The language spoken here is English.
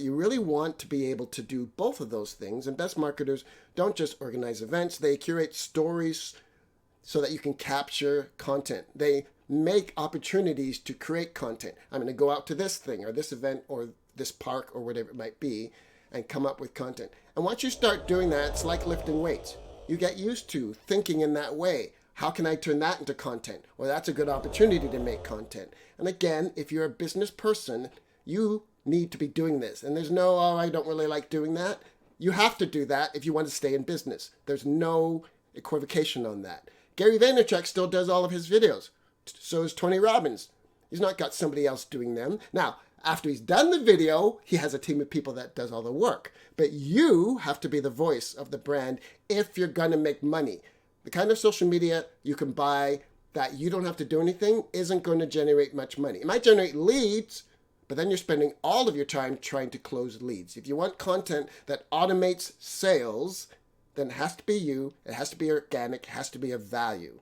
you really want to be able to do both of those things. And best marketers don't just organize events, they curate stories so that you can capture content. They make opportunities to create content. I'm going to go out to this thing or this event or this park or whatever it might be and come up with content. And once you start doing that, it's like lifting weights. You get used to thinking in that way. How can I turn that into content? Well, that's a good opportunity to make content. And again, if you're a business person, you need to be doing this. And there's no, oh, I don't really like doing that. You have to do that if you want to stay in business. There's no equivocation on that. Gary Vaynerchuk still does all of his videos. So is Tony Robbins. He's not got somebody else doing them. Now, after he's done the video, he has a team of people that does all the work. But you have to be the voice of the brand if you're going to make money. The kind of social media you can buy that you don't have to do anything isn't going to generate much money. It might generate leads, but then you're spending all of your time trying to close leads. If you want content that automates sales, then it has to be you, it has to be organic, it has to be of value.